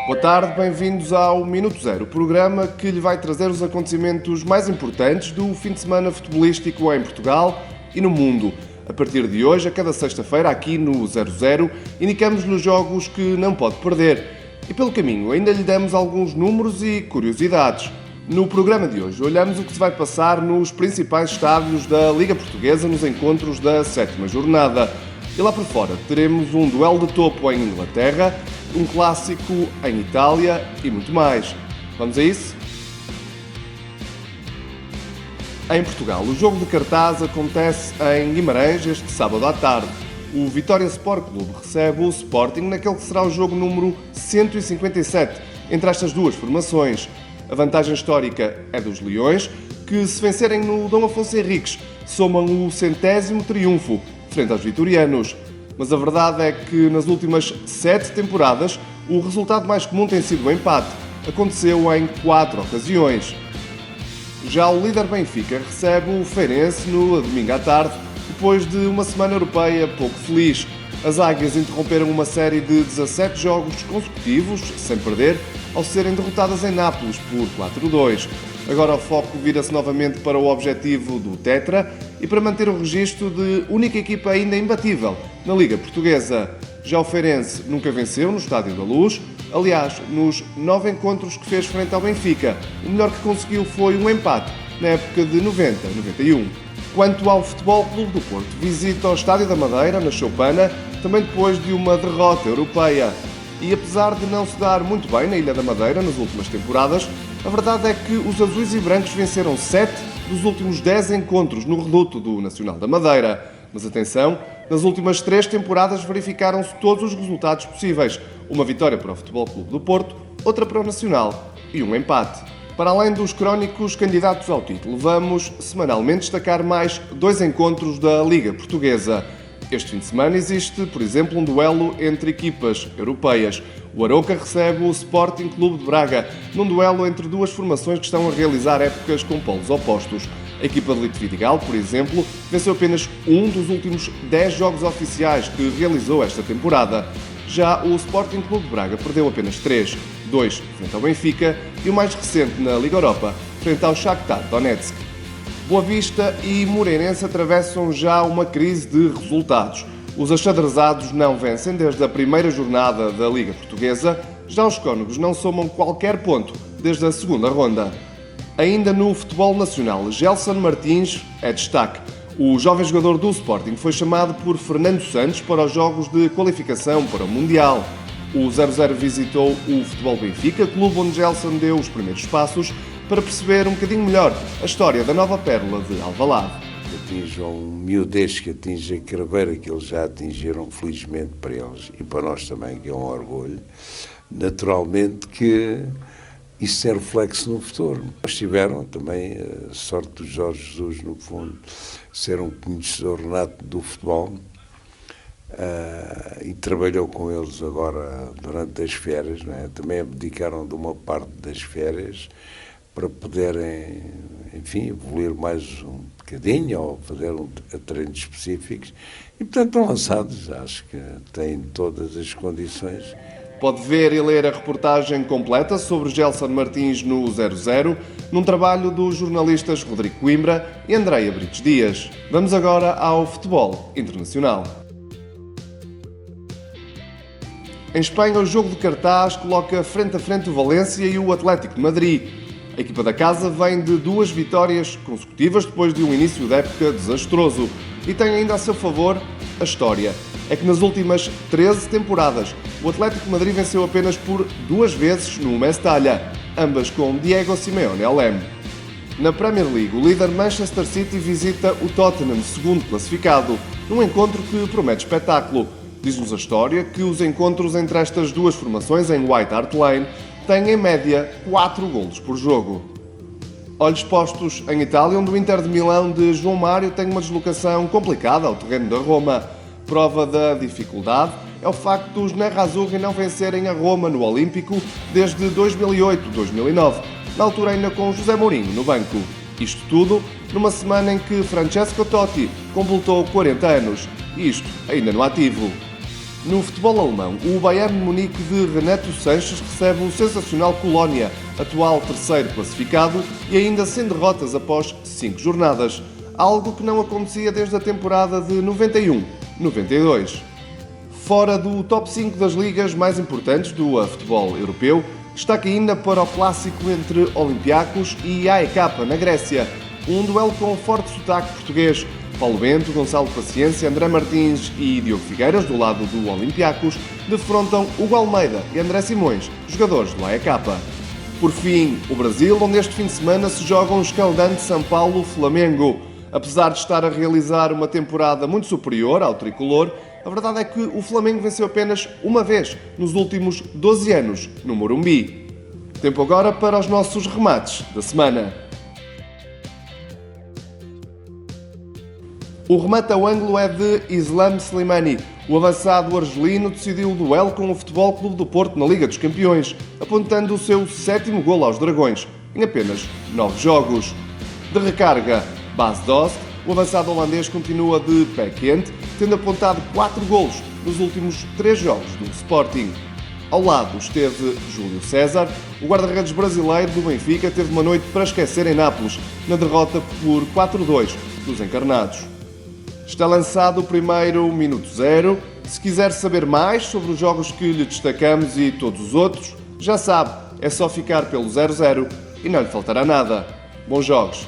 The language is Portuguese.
Boa tarde, bem-vindos ao Minuto Zero, o programa que lhe vai trazer os acontecimentos mais importantes do fim de semana futebolístico em Portugal e no mundo. A partir de hoje, a cada sexta-feira, aqui no 00, indicamos-lhe os jogos que não pode perder. E pelo caminho, ainda lhe damos alguns números e curiosidades. No programa de hoje, olhamos o que se vai passar nos principais estádios da Liga Portuguesa nos encontros da 7ª jornada. E lá por fora, teremos um duelo de topo em Inglaterra, um clássico em Itália e muito mais. Vamos a isso? Em Portugal, o jogo de cartaz acontece em Guimarães este sábado à tarde. O Vitória Sport Clube recebe o Sporting naquele que será o jogo número 157 entre estas duas formações. A vantagem histórica é dos Leões, que se vencerem no Dom Afonso Henriques, somam o 100º triunfo frente aos vitorianos. Mas a verdade é que nas últimas 7 temporadas o resultado mais comum tem sido o empate. Aconteceu em 4 ocasiões. Já o líder Benfica recebe o Feirense no domingo à tarde, depois de uma semana europeia pouco feliz. As Águias interromperam uma série de 17 jogos consecutivos, sem perder, ao serem derrotadas em Nápoles por 4-2. Agora o foco vira-se novamente para o objetivo do Tetra e para manter o registro de única equipa ainda imbatível na Liga Portuguesa. Já o Feirense nunca venceu no Estádio da Luz. Aliás, nos 9 encontros que fez frente ao Benfica, o melhor que conseguiu foi um empate na época de 90-91. Quanto ao Futebol Clube do Porto, visita o Estádio da Madeira, na Choupana, também depois de uma derrota europeia. E apesar de não se dar muito bem na Ilha da Madeira nas últimas temporadas, a verdade é que os azuis e brancos venceram 7 dos últimos 10 encontros no reduto do Nacional da Madeira. Mas atenção, nas últimas 3 temporadas verificaram-se todos os resultados possíveis. Uma vitória para o Futebol Clube do Porto, outra para o Nacional e um empate. Para além dos crónicos candidatos ao título, vamos semanalmente destacar mais 2 encontros da Liga Portuguesa. Este fim de semana existe, por exemplo, um duelo entre equipas europeias. O Arouca recebe o Sporting Clube de Braga, num duelo entre duas formações que estão a realizar épocas com polos opostos. A equipa de Lito Vidigal, por exemplo, venceu apenas um dos últimos 10 jogos oficiais que realizou esta temporada. Já o Sporting Clube de Braga perdeu apenas 3, 2 frente ao Benfica e o mais recente na Liga Europa, frente ao Shakhtar Donetsk. Boa Vista e Moreirense atravessam já uma crise de resultados. Os achadrezados não vencem desde a primeira jornada da Liga Portuguesa, já os cónegos não somam qualquer ponto desde a segunda ronda. Ainda no futebol nacional, Gelson Martins é destaque. O jovem jogador do Sporting foi chamado por Fernando Santos para os jogos de qualificação para o Mundial. O 00 visitou o Futebol Benfica, clube onde Gelson deu os primeiros passos, para perceber um bocadinho melhor a história da nova pérola de Alvalade. Atinjam um miudez que atinge a craveira que eles já atingiram, felizmente para eles e para nós também, que é um orgulho. Naturalmente que isso é reflexo no futuro. Nós tiveram também a sorte do Jorge Jesus, no fundo, ser um conhecedor nato do futebol e trabalhou com eles agora durante as férias, não é? Também abdicaram de uma parte das férias para poderem, enfim, evoluir mais um bocadinho ou fazer treinos específicos e, portanto, estão lançados. Acho que têm todas as condições. Pode ver e ler a reportagem completa sobre Gelson Martins no 00, num trabalho dos jornalistas Rodrigo Coimbra e Andreia Brites Dias. Vamos agora ao futebol internacional. Em Espanha, o jogo de cartaz coloca frente a frente o Valência e o Atlético de Madrid. A equipa da casa vem de 2 vitórias consecutivas depois de um início de época desastroso e tem ainda a seu favor a história. É que nas últimas 13 temporadas o Atlético de Madrid venceu apenas por 2 vezes no Mestalla, ambas com Diego Simeone ao leme. Na Premier League, o líder Manchester City visita o Tottenham, segundo classificado, num encontro que promete espetáculo. Diz-nos a história que os encontros entre estas duas formações em White Hart Lane têm em média 4 golos por jogo. Olhos postos em Itália, onde o Inter de Milão de João Mário tem uma deslocação complicada ao terreno da Roma. Prova da dificuldade é o facto dos Nerazzurri não vencerem a Roma no Olímpico desde 2008-2009, na altura ainda com José Mourinho no banco. Isto tudo numa semana em que Francesco Totti completou 40 anos, e isto ainda no ativo. No futebol alemão, o Bayern de Munique de Renato Sanches recebe o sensacional Colónia, atual terceiro classificado e ainda sem derrotas após 5 jornadas, algo que não acontecia desde a temporada de 91-92. Fora do top 5 das ligas mais importantes do futebol europeu, destaque ainda para o clássico entre Olympiacos e AEK na Grécia, um duelo com forte sotaque português. Paulo Bento, Gonçalo Paciência, André Martins e Diogo Figueiras, do lado do Olympiacos, defrontam Hugo Almeida e André Simões, jogadores do AEK. Por fim, o Brasil, onde este fim de semana se joga um escaldante São Paulo-Flamengo. Apesar de estar a realizar uma temporada muito superior ao tricolor, a verdade é que o Flamengo venceu apenas uma vez nos últimos 12 anos, no Morumbi. Tempo agora para os nossos remates da semana. O remate ao ângulo é de Islam Slimani. O avançado argelino decidiu o duelo com o Futebol Clube do Porto na Liga dos Campeões, apontando o seu 7º golo aos Dragões, em apenas 9 jogos. De recarga, Bas Dost, o avançado holandês continua de pé quente, tendo apontado 4 golos nos últimos 3 jogos do Sporting. Ao lado esteve Júlio César, o guarda-redes brasileiro do Benfica teve uma noite para esquecer em Nápoles, na derrota por 4-2 dos encarnados. Está lançado o primeiro Minuto Zero. Se quiser saber mais sobre os jogos que lhe destacamos e todos os outros, já sabe, é só ficar pelo 00 e não lhe faltará nada. Bons jogos!